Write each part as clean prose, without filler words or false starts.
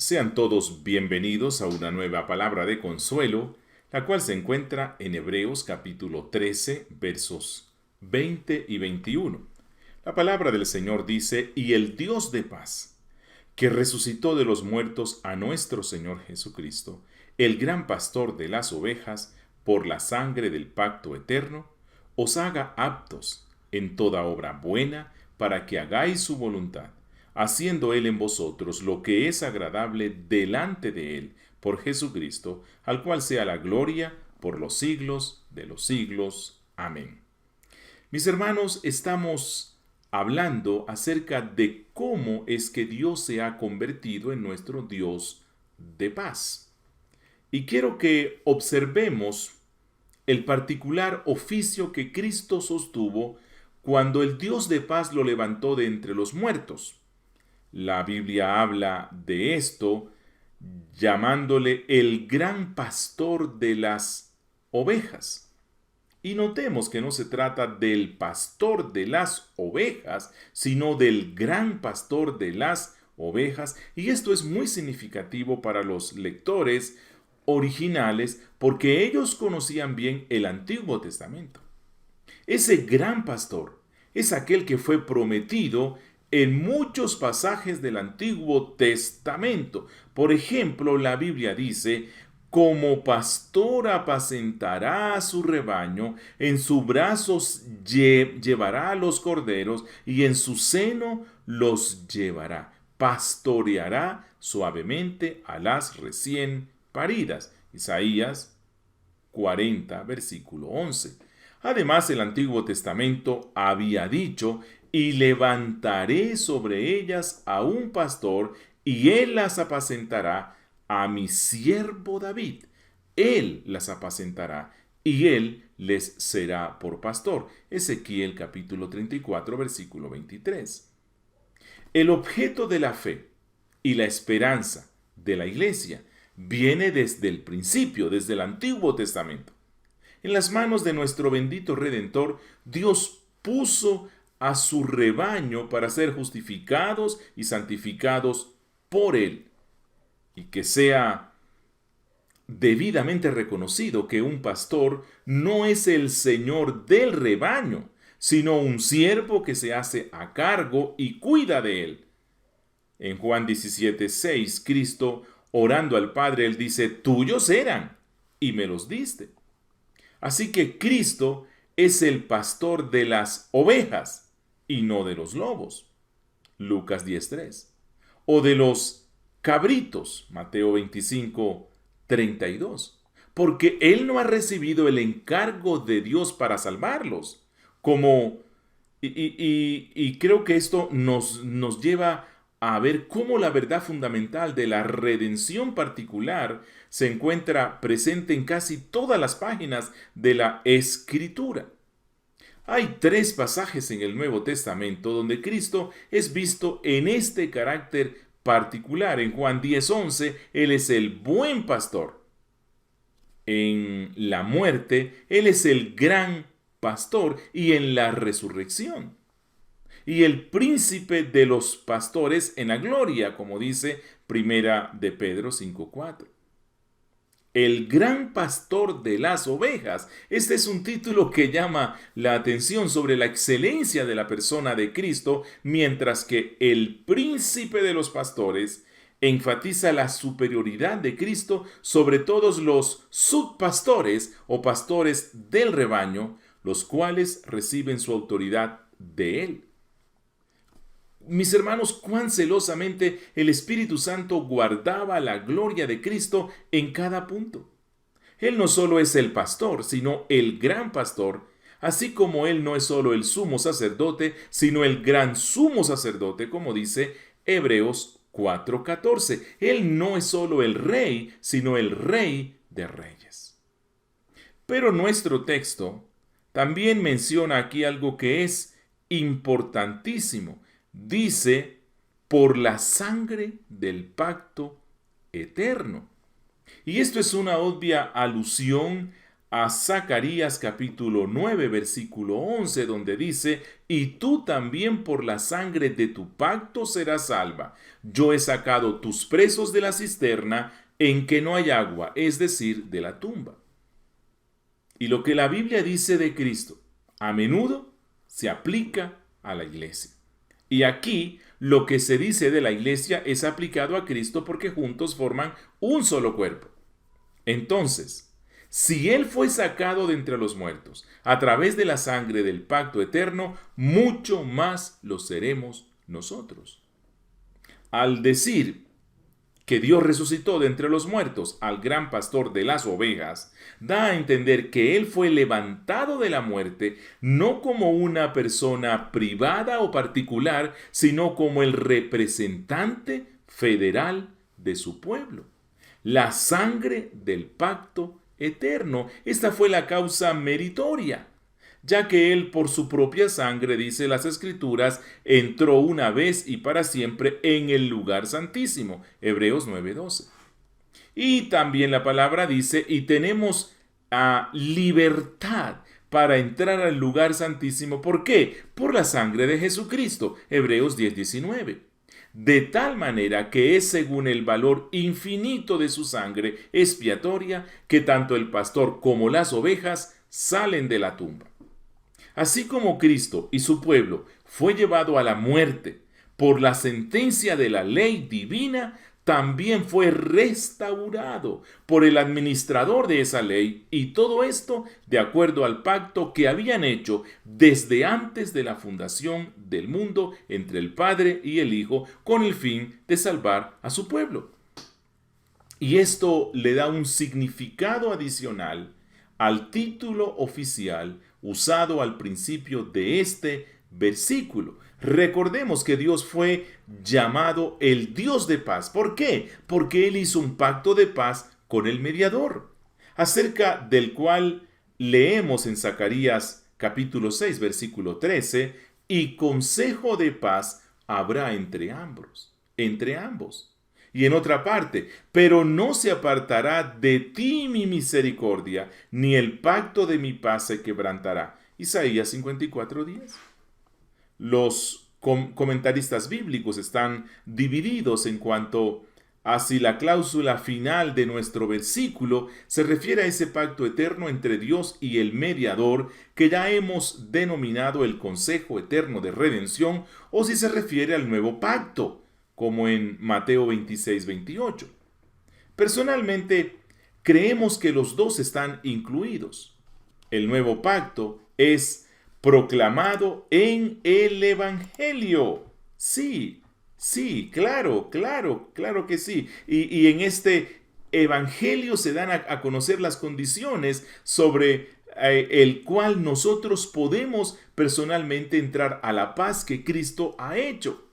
Sean todos bienvenidos a una nueva palabra de consuelo, la cual se encuentra en Hebreos capítulo 13, versos 20 y 21. La palabra del Señor dice, y el Dios de paz, que resucitó de los muertos a nuestro Señor Jesucristo, el gran pastor de las ovejas, por la sangre del pacto eterno, os haga aptos en toda obra buena para que hagáis su voluntad, haciendo Él en vosotros lo que es agradable delante de Él, por Jesucristo, al cual sea la gloria por los siglos de los siglos. Amén. Mis hermanos, estamos hablando acerca de cómo es que Dios se ha convertido en nuestro Dios de paz. Y quiero que observemos el particular oficio que Cristo sostuvo cuando el Dios de paz lo levantó de entre los muertos. La Biblia habla de esto llamándole el gran pastor de las ovejas. Y notemos que no se trata del pastor de las ovejas, sino del gran pastor de las ovejas. Y esto es muy significativo para los lectores originales porque ellos conocían bien el Antiguo Testamento. Ese gran pastor es aquel que fue prometido en muchos pasajes del Antiguo Testamento. Por ejemplo, la Biblia dice, como pastor apacentará a su rebaño, en sus brazos llevará a los corderos y en su seno los llevará. Pastoreará suavemente a las recién paridas. Isaías 40, versículo 11. Además, el Antiguo Testamento había dicho, y levantaré sobre ellas a un pastor, y él las apacentará, a mi siervo David. Él las apacentará, y él les será por pastor. Ezequiel capítulo 34, versículo 23. El objeto de la fe y la esperanza de la iglesia viene desde el principio, desde el Antiguo Testamento. En las manos de nuestro bendito Redentor, Dios puso a su rebaño para ser justificados y santificados por Él. Y que sea debidamente reconocido que un pastor no es el señor del rebaño, sino un siervo que se hace a cargo y cuida de él. En Juan 17:6, Cristo, orando al Padre, Él dice, tuyos eran, y me los diste. Así que Cristo es el pastor de las ovejas y no de los lobos. Lucas 10:3. O de los cabritos. Mateo 25:32. Porque Él no ha recibido el encargo de Dios para salvarlos. Y creo que esto nos lleva a ver cómo la verdad fundamental de la redención particular se encuentra presente en casi todas las páginas de la Escritura. Hay 3 pasajes en el Nuevo Testamento donde Cristo es visto en este carácter particular. En Juan 10:11, Él es el buen pastor. En la muerte, Él es el gran pastor y en la resurrección. Y el príncipe de los pastores en la gloria, como dice Primera de Pedro 5:4. El gran pastor de las ovejas. Este es un título que llama la atención sobre la excelencia de la persona de Cristo, mientras que el príncipe de los pastores enfatiza la superioridad de Cristo sobre todos los subpastores o pastores del rebaño, los cuales reciben su autoridad de él. Mis hermanos, cuán celosamente el Espíritu Santo guardaba la gloria de Cristo en cada punto. Él no solo es el pastor, sino el gran pastor, así como Él no es solo el sumo sacerdote, sino el gran sumo sacerdote, como dice Hebreos 4:14. Él no es solo el rey, sino el rey de reyes. Pero nuestro texto también menciona aquí algo que es importantísimo. Dice, por la sangre del pacto eterno. Y esto es una obvia alusión a Zacarías capítulo 9, versículo 11, donde dice: y tú también por la sangre de tu pacto serás salva. Yo he sacado tus presos de la cisterna en que no hay agua, es decir, de la tumba. Y lo que la Biblia dice de Cristo, a menudo se aplica a la iglesia. Y aquí lo que se dice de la iglesia es aplicado a Cristo porque juntos forman un solo cuerpo. Entonces, si Él fue sacado de entre los muertos a través de la sangre del pacto eterno, mucho más lo seremos nosotros. Al decir que Dios resucitó de entre los muertos al gran pastor de las ovejas, da a entender que Él fue levantado de la muerte no como una persona privada o particular, sino como el representante federal de su pueblo. La sangre del pacto eterno. Esta fue la causa meritoria, ya que Él por su propia sangre, dice las Escrituras, entró una vez y para siempre en el lugar santísimo. Hebreos 9:12. Y también la palabra dice, y tenemos libertad para entrar al lugar santísimo. ¿Por qué? Por la sangre de Jesucristo. Hebreos 10:19. De tal manera que es según el valor infinito de su sangre expiatoria que tanto el pastor como las ovejas salen de la tumba. Así como Cristo y su pueblo fue llevado a la muerte por la sentencia de la ley divina, también fue restaurado por el administrador de esa ley, y todo esto de acuerdo al pacto que habían hecho desde antes de la fundación del mundo entre el Padre y el Hijo, con el fin de salvar a su pueblo. Y esto le da un significado adicional al título oficial usado al principio de este versículo. Recordemos que Dios fue llamado el Dios de paz. ¿Por qué? Porque Él hizo un pacto de paz con el mediador, acerca del cual leemos en Zacarías capítulo 6, versículo 13, y consejo de paz habrá entre ambos. Y en otra parte, pero no se apartará de ti mi misericordia, ni el pacto de mi paz se quebrantará. Isaías 54:10. Los comentaristas bíblicos están divididos en cuanto a si la cláusula final de nuestro versículo se refiere a ese pacto eterno entre Dios y el mediador que ya hemos denominado el consejo eterno de redención, o si se refiere al nuevo pacto, como en Mateo 26:28. Personalmente, creemos que los dos están incluidos. El nuevo pacto es proclamado en el Evangelio. Sí, claro que sí. Y en este Evangelio se dan a conocer las condiciones sobre el cual nosotros podemos personalmente entrar a la paz que Cristo ha hecho.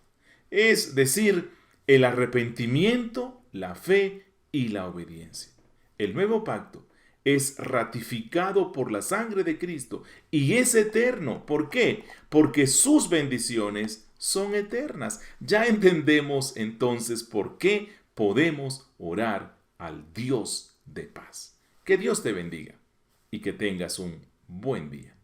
Es decir, el arrepentimiento, la fe y la obediencia. El nuevo pacto es ratificado por la sangre de Cristo y es eterno. ¿Por qué? Porque sus bendiciones son eternas. Ya entendemos entonces por qué podemos orar al Dios de paz. Que Dios te bendiga y que tengas un buen día.